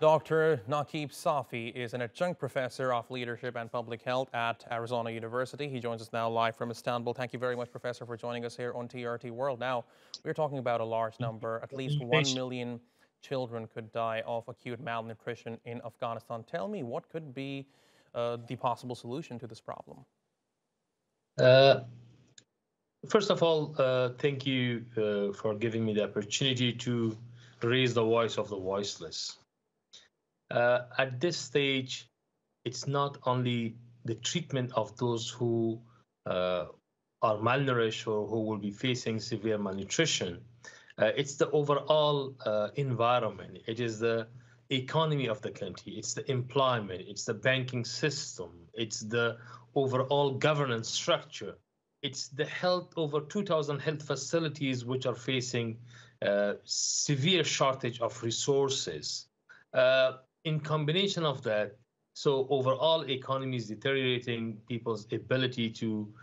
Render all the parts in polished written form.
Dr. Naqib Safi is an adjunct professor of leadership and public health at Arizona University. He joins us now live from Istanbul. Thank you very much, Professor, for joining us here on TRT World. Now, we're talking about a large number. At least 1 million children could die of acute malnutrition in Afghanistan. Tell me, what could be the possible solution to this problem? Uh, First of all, thank you for giving me the opportunity to raise the voice of the voiceless. At this stage, it's not only the treatment of those who are malnourished or who will be facing severe malnutrition. It's the overall environment. It is the economy of the country. It's the employment. It's the banking system. It's the overall governance structure. It's the health, over 2,000 health facilities which are facing severe shortage of resources. In combination of that, so overall economy is deteriorating, people's ability to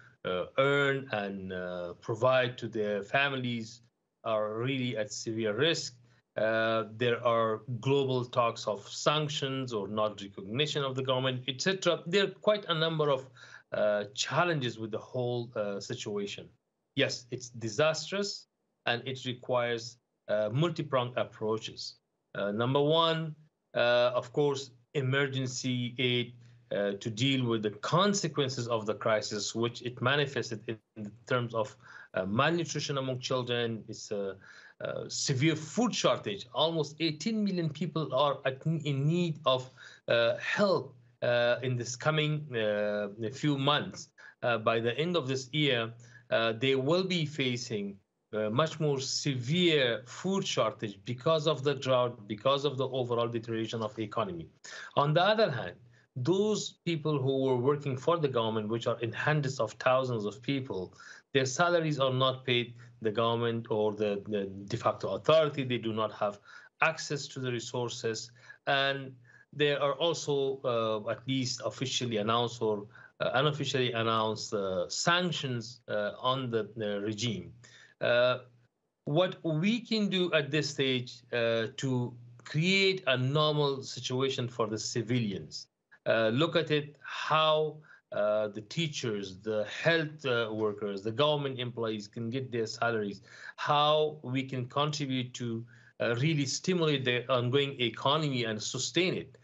earn and provide to their families are really at severe risk. There are global talks of sanctions or not recognition of the government, etc. There are quite a number of challenges with the whole situation. Yes, it's disastrous and it requires multi-pronged approaches. Number one, of course, emergency aid to deal with the consequences of the crisis, which it manifested in terms of malnutrition among children. It's a severe food shortage. Almost 18 million people are in need of help in this coming few months. By the end of this year, they will be facing much more severe food shortage because of the drought, because of the overall deterioration of the economy. On the other hand, those people who were working for the government, which are in hundreds of thousands of people, their salaries are not paid. The government or the de facto authority, they do not have access to the resources. And there are also at least officially announced or unofficially announced sanctions on the regime. What we can do at this stage to create a normal situation for the civilians, look at it how the teachers, the health workers, the government employees can get their salaries, how we can contribute to really stimulate the ongoing economy and sustain it.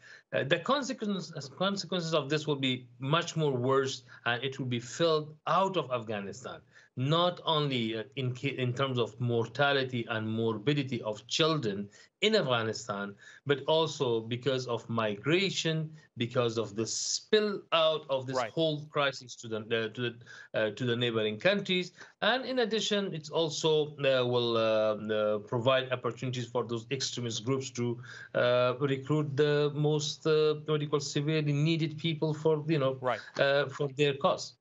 The consequences of this will be much more worse, and it will be felt out of Afghanistan, not only in terms of mortality and morbidity of children in Afghanistan, but also because of migration, because of the spill out of this whole crisis to the neighboring countries, and in addition, it's also will provide opportunities for those extremist groups to recruit the most what you call severely needed people for for their cause.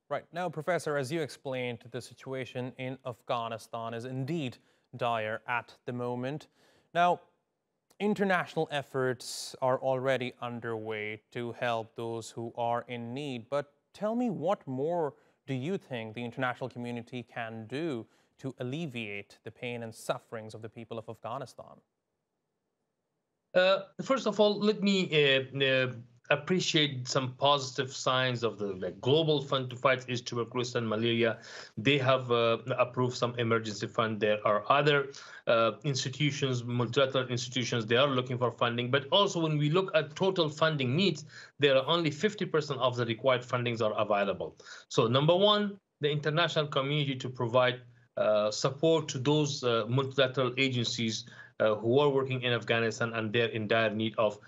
Right. Now, Professor, as you explained, the situation in Afghanistan is indeed dire at the moment. Now, international efforts are already underway to help those who are in need. But tell me, what more do you think the international community can do to alleviate the pain and sufferings of the people of Afghanistan? First of all, let me appreciate some positive signs of the Global Fund to Fight AIDS, Tuberculosis, and Malaria. They have approved some emergency fund. There are other institutions, multilateral institutions, they are looking for funding. But also when we look at total funding needs, there are only 50% of the required fundings are available. So number one, the international community to provide support to those multilateral agencies who are working in Afghanistan, and they're in dire need of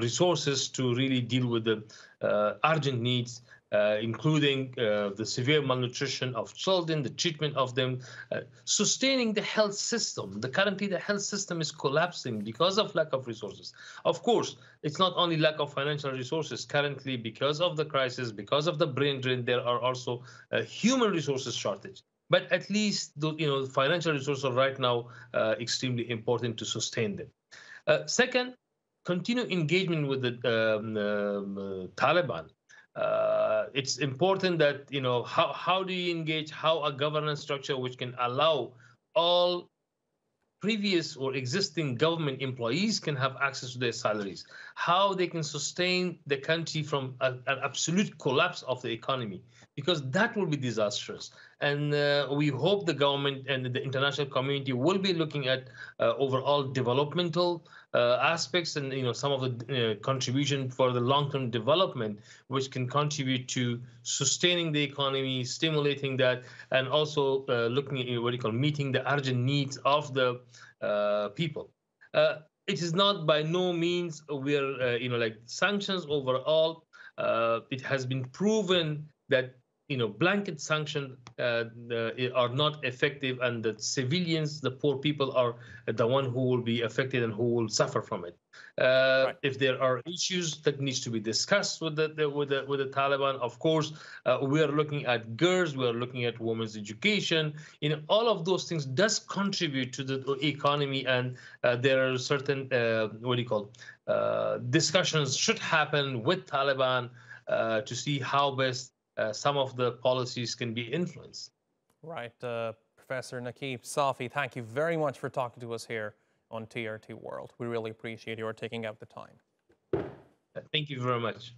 resources to really deal with the urgent needs, including the severe malnutrition of children, the treatment of them, sustaining the health system. Currently, the health system is collapsing because of lack of resources. Of course, it's not only lack of financial resources. Currently, because of the crisis, because of the brain drain, there are also human resources shortage. But at least the financial resources are right now extremely important to sustain them. Second, continue engagement with the Taliban. It's important that how do you engage, how a governance structure which can allow all previous or existing government employees can have access to their salaries, how they can sustain the country from an absolute collapse of the economy, because that will be disastrous. And we hope the government and the international community will be looking at overall developmental aspects, and some of the contribution for the long-term development, which can contribute to sustaining the economy, stimulating that, and also looking at what you call meeting the urgent needs of the people. It is not by no means we're like sanctions overall. It has been proven that blanket sanctions are not effective, and that civilians, the poor people, are the one who will be affected and who will suffer from it. Right. If there are issues that needs to be discussed with the Taliban, of course, we are looking at girls, we are looking at women's education. All of those things does contribute to the economy, and there are certain discussions should happen with Taliban to see how best some of the policies can be influenced. Right. Professor Naqib Safi, thank you very much for talking to us here on TRT World. We really appreciate your taking out the time. Thank you very much.